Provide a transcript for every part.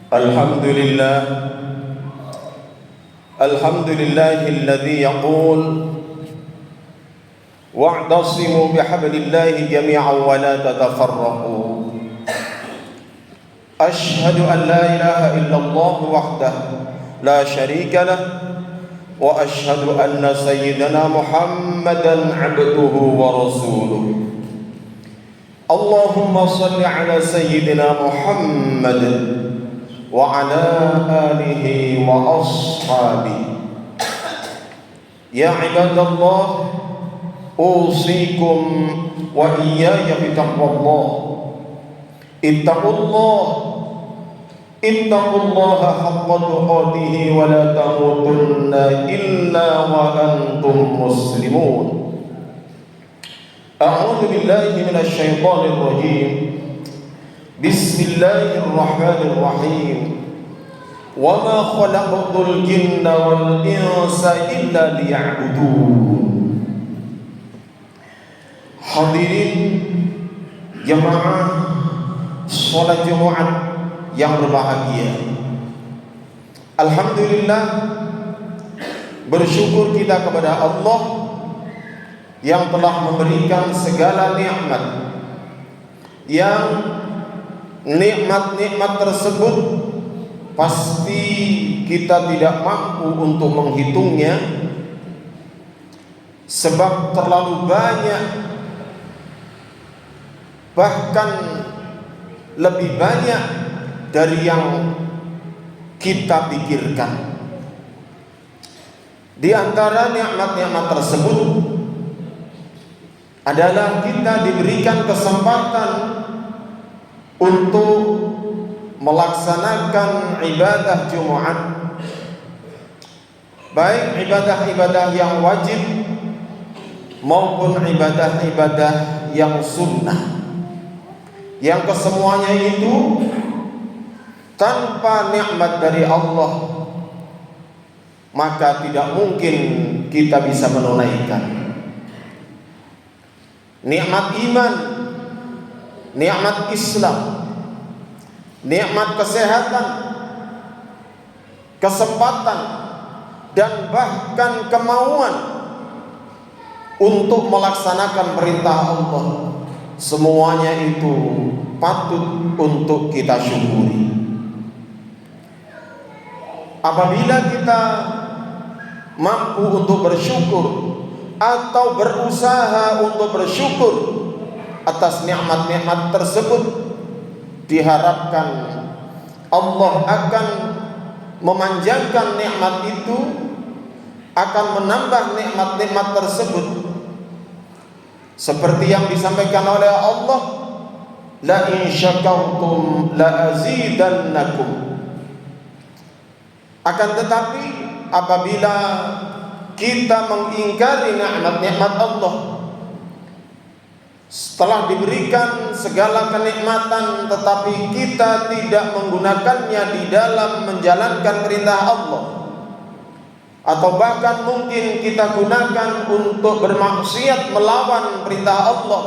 Alhamdulillah, alhamdulillahilladzi yaqul wa'tasimu bihablillahi jami'an wa la tatafarraqu. Ashhadu an la ilaha illallah wahdahu la syarika lah wa ashhadu anna sayyidana Muhammadan 'abduhu wa rasuluh. Allahumma salli ala sayyidina Muhammad wa ala alihi wa ashabihi. Ya ibadallah, usikum wa iyaya bitaqwallah. Ittaqullaha haqqa tuqatih wa la tamutunna illa wa antum muslimun. A'udzu billahi minasy syaithanir rajim. Bismillahirrahmanirrahim. Wa ma khalaqtul jinna wal insa illa liya'budun. Hadirin jemaah salat Jumat yang berbahagia. Alhamdulillah, bersyukur kita kepada Allah yang telah memberikan segala nikmat, yang nikmat-nikmat tersebut pasti kita tidak mampu untuk menghitungnya, sebab terlalu banyak, bahkan lebih banyak dari yang kita pikirkan. Di antara nikmat-nikmat tersebut adalah kita diberikan kesempatan untuk melaksanakan ibadah Jumat, baik ibadah-ibadah yang wajib maupun ibadah-ibadah yang sunnah, yang kesemuanya itu tanpa nikmat dari Allah maka tidak mungkin kita bisa menunaikan. Nikmat iman, nikmat Islam, nikmat kesehatan, kesempatan, dan bahkan kemauan untuk melaksanakan perintah Allah, semuanya itu patut untuk kita syukuri. Apabila kita mampu untuk bersyukur atau berusaha untuk bersyukur atas nikmat-nikmat tersebut, diharapkan Allah akan memanjangkan nikmat itu, akan menambah nikmat-nikmat tersebut, seperti yang disampaikan oleh Allah, la in syakartum la azidannakum. Akan tetapi apabila kita mengingkari nikmat-nikmat Allah, setelah diberikan segala kenikmatan tetapi kita tidak menggunakannya di dalam menjalankan perintah Allah, atau bahkan mungkin kita gunakan untuk bermaksiat melawan perintah Allah,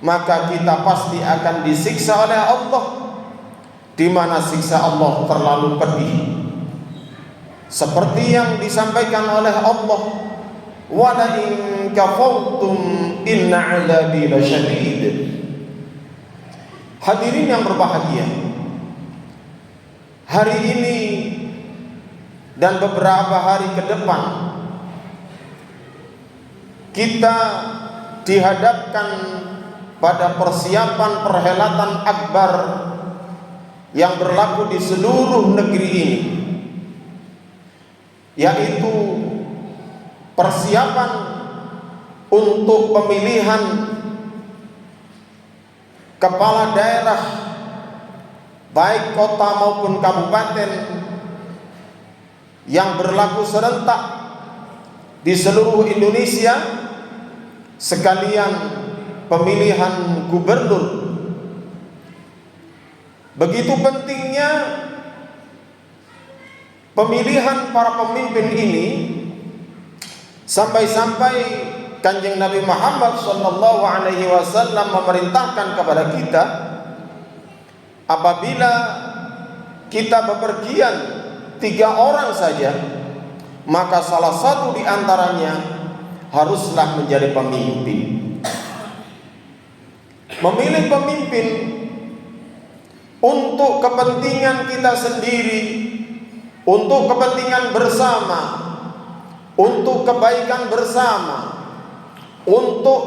maka kita pasti akan disiksa oleh Allah, di mana siksa Allah terlalu pedih. Seperti yang disampaikan oleh Allah, wa la in kafartum inna 'adzabi lasyadid. Hadirin yang berbahagia, hari ini dan beberapa hari ke depan kita dihadapkan pada persiapan perhelatan akbar yang berlaku di seluruh negeri ini, yaitu persiapan untuk pemilihan kepala daerah baik kota maupun kabupaten yang berlaku serentak di seluruh Indonesia, sekalian pemilihan gubernur. Begitu pentingnya pemilihan para pemimpin ini, sampai-sampai Kanjeng Nabi Muhammad SAW memerintahkan kepada kita, apabila kita bepergian 3 orang saja, maka salah satu di antaranya haruslah menjadi pemimpin. Memilih pemimpin untuk kepentingan kita sendiri, untuk kepentingan bersama, untuk kebaikan bersama, untuk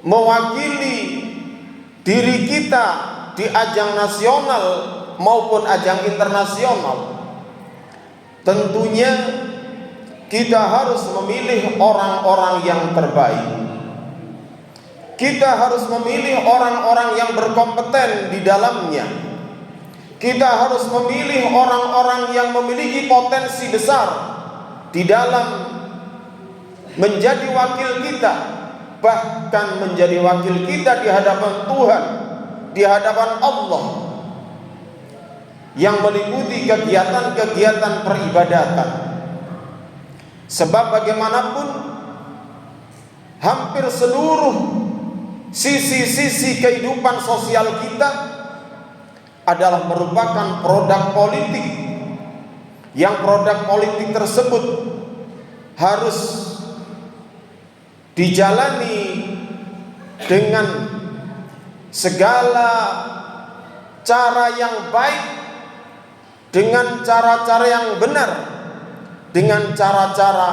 mewakili diri kita di ajang nasional maupun ajang internasional. Tentunya kita harus memilih orang-orang yang terbaik. Kita harus memilih orang-orang yang berkompeten di dalamnya. Kita harus memilih orang-orang yang memiliki potensi besar di dalam menjadi wakil kita, bahkan menjadi wakil kita di hadapan Tuhan, di hadapan Allah, yang meliputi kegiatan-kegiatan peribadatan. Sebab bagaimanapun hampir seluruh sisi-sisi kehidupan sosial kita adalah merupakan produk politik, yang produk politik tersebut harus dijalani dengan segala cara yang baik, dengan cara-cara yang benar, dengan cara-cara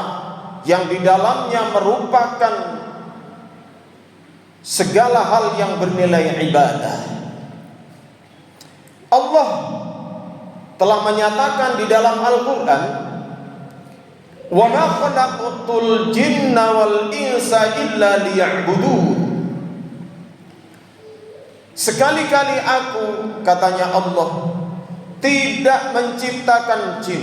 yang di dalamnya merupakan segala hal yang bernilai ibadah. Allah telah menyatakan di dalam Al-Quran, "Wa ma khalaqtul jinna wal insa illa liya'budun." Sekali-kali aku, katanya Allah, tidak menciptakan jin,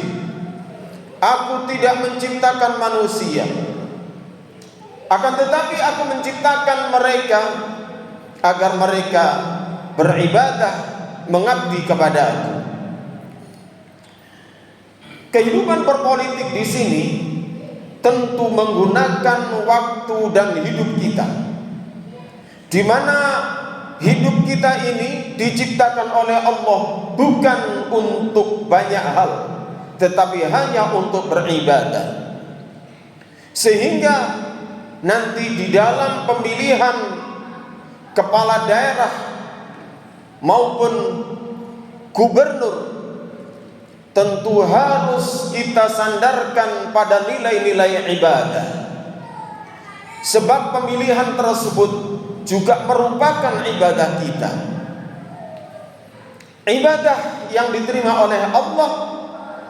aku tidak menciptakan manusia, akan tetapi aku menciptakan mereka agar mereka beribadah, mengabdi kepadaku. Kehidupan berpolitik di sini tentu menggunakan waktu dan hidup kita, di mana hidup kita ini diciptakan oleh Allah bukan untuk banyak hal, tetapi hanya untuk beribadah. Sehingga nanti di dalam pemilihan kepala daerah maupun gubernur, tentu harus kita sandarkan pada nilai-nilai ibadah. Sebab pemilihan tersebut juga merupakan ibadah kita. Ibadah yang diterima oleh Allah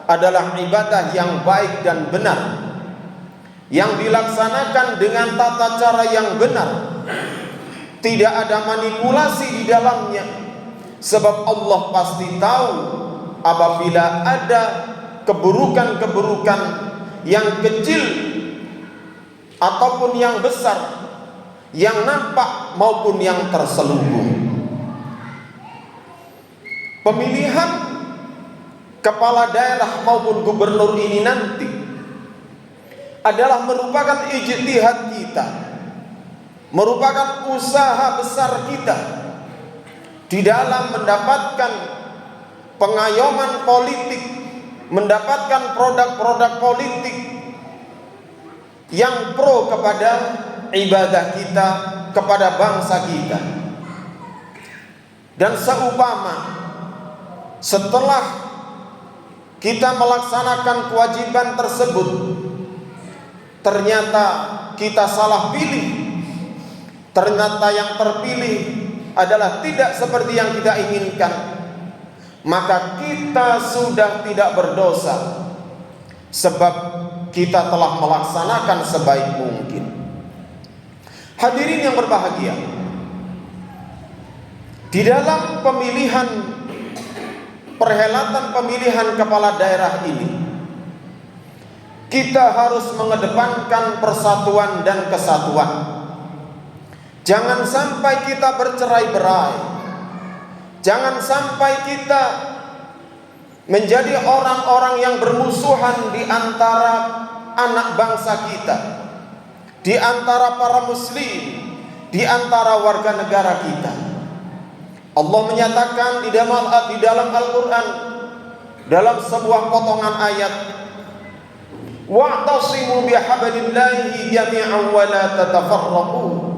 adalah ibadah yang baik dan benar, yang dilaksanakan dengan tata cara yang benar, tidak ada manipulasi di dalamnya. Sebab Allah pasti tahu apabila ada keburukan-keburukan yang kecil ataupun yang besar, yang nampak maupun yang terselubung. Pemilihan kepala daerah maupun gubernur ini nanti adalah merupakan ijtihad kita, merupakan usaha besar kita di dalam mendapatkan pengayoman politik, mendapatkan produk-produk politik yang pro kepada ibadah kita, kepada bangsa kita. Dan seumpama setelah kita melaksanakan kewajiban tersebut, ternyata kita salah pilih, ternyata yang terpilih adalah tidak seperti yang kita inginkan, maka kita sudah tidak berdosa, sebab kita telah melaksanakan sebaik mungkin. Hadirin yang berbahagia, di dalam pemilihan, perhelatan pemilihan kepala daerah ini, kita harus mengedepankan persatuan dan kesatuan. Jangan sampai kita bercerai-berai, jangan sampai kita menjadi orang-orang yang bermusuhan di antara anak bangsa kita, di antara para muslim, di antara warga negara kita. Allah menyatakan di dalam Al-Quran, dalam sebuah potongan ayat, wa'tasimu bihablillahi jami'an wa la tatafarraqu.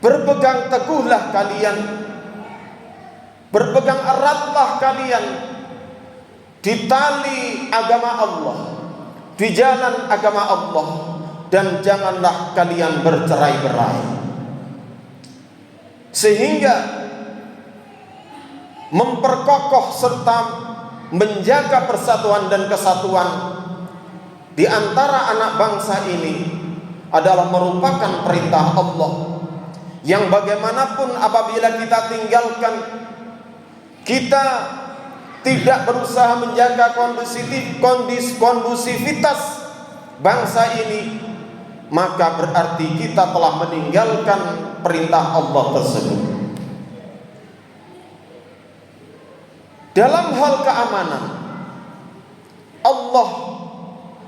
Berpegang teguhlah kalian, berpegang eratlah kalian di tali agama Allah, di jalan agama Allah, dan janganlah kalian bercerai-berai. Sehingga memperkokoh serta menjaga persatuan dan kesatuan di antara anak bangsa ini adalah merupakan perintah Allah, yang bagaimanapun apabila kita tinggalkan, kita tidak berusaha menjaga kondusivitas bangsa ini, maka berarti kita telah meninggalkan perintah Allah tersebut. Dalam hal keamanan, Allah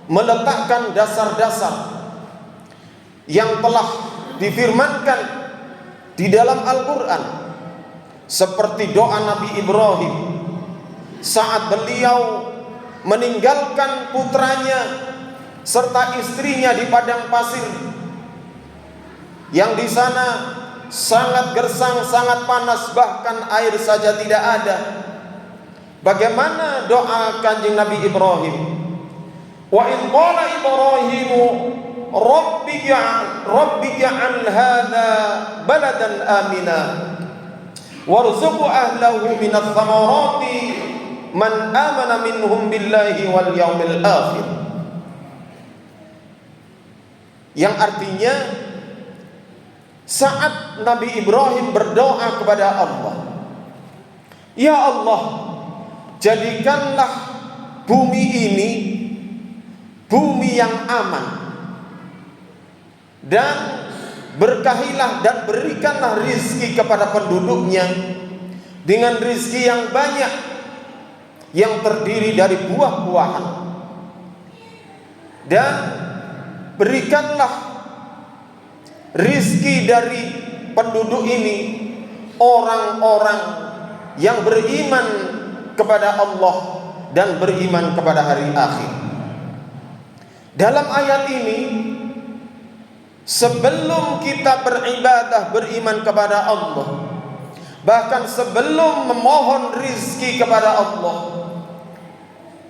meletakkan dasar-dasar yang telah difirmankan di dalam Al-Quran, seperti doa Nabi Ibrahim saat beliau meninggalkan putranya serta istrinya di padang pasir, yang di sana sangat gersang, sangat panas, bahkan air saja tidak ada. Bagaimana doa kanjeng Nabi Ibrahim? Wa in qala Ibrahimu Rabbi ja'al hadha baladan amina warzuq ahlahu minats thamarati man amana minhum billahi wal yawmil akhir. Yang artinya, saat Nabi Ibrahim berdoa kepada Allah, ya Allah, jadikanlah bumi ini bumi yang aman, dan berkahilah dan berikanlah rizki kepada penduduknya dengan rizki yang banyak, yang terdiri dari buah-buahan, dan berikanlah rizki dari penduduk ini orang-orang yang beriman kepada Allah dan beriman kepada hari akhir. Dalam ayat ini, sebelum kita beribadah beriman kepada Allah, bahkan sebelum memohon rizki kepada Allah,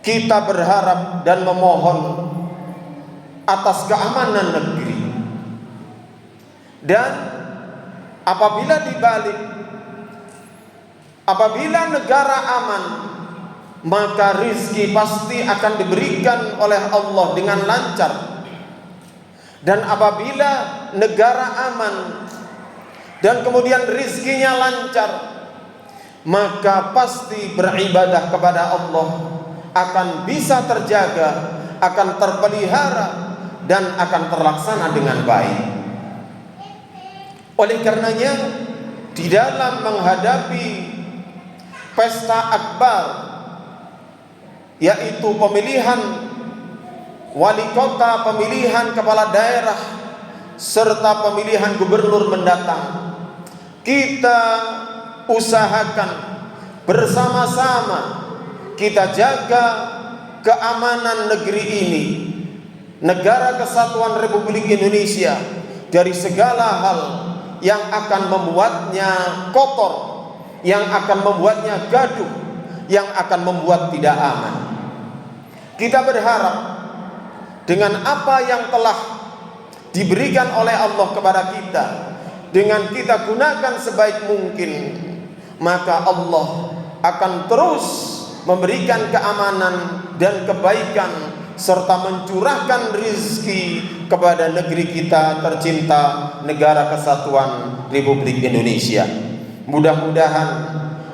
kita berharap dan memohon atas keamanan negeri. Dan apabila negara aman, maka rizki pasti akan diberikan oleh Allah dengan lancar. Dan apabila negara aman dan kemudian rizkinya lancar, maka pasti beribadah kepada Allah akan bisa terjaga, akan terpelihara, dan akan terlaksana dengan baik. Oleh karenanya, di dalam menghadapi pesta akbar, yaitu pemilihan wali kota, pemilihan kepala daerah, serta pemilihan gubernur mendatang, kita usahakan bersama-sama kita jaga keamanan negeri ini, negara kesatuan Republik Indonesia, dari segala hal yang akan membuatnya kotor, yang akan membuatnya gaduh, yang akan membuat tidak aman. Kita berharap dengan apa yang telah diberikan oleh Allah kepada kita, dengan kita gunakan sebaik mungkin, maka Allah akan terus memberikan keamanan dan kebaikan serta mencurahkan rizki kepada negeri kita tercinta, negara kesatuan Republik Indonesia. Mudah-mudahan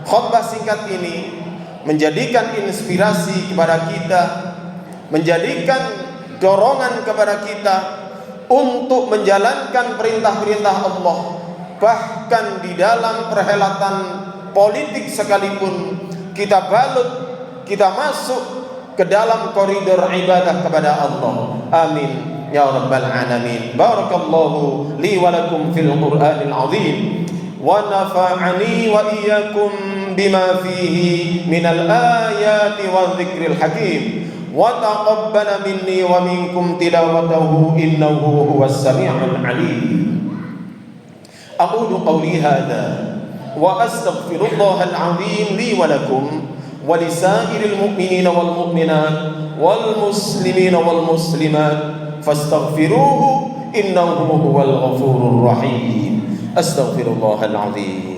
khutbah singkat ini menjadikan inspirasi kepada kita, menjadikan dorongan kepada kita untuk menjalankan perintah-perintah Allah, bahkan di dalam perhelatan politik sekalipun kita balut, kita masuk ke dalam koridor ibadah kepada Allah. Amin ya rabbal alamin. Barakallahu li wa lakum fil Qur'anil azim ونفعني وإياكم بما فيه من الآيات والذكر الحكيم وتقبل مني ومنكم تلاوته إنه هو السميع العليم. أقول قولي هذا وأستغفر الله العظيم لي ولكم ولسائر المؤمنين والمؤمنات والمسلمين والمسلمات فاستغفروه إنه هو الغفور الرحيم. أستغفر الله العظيم.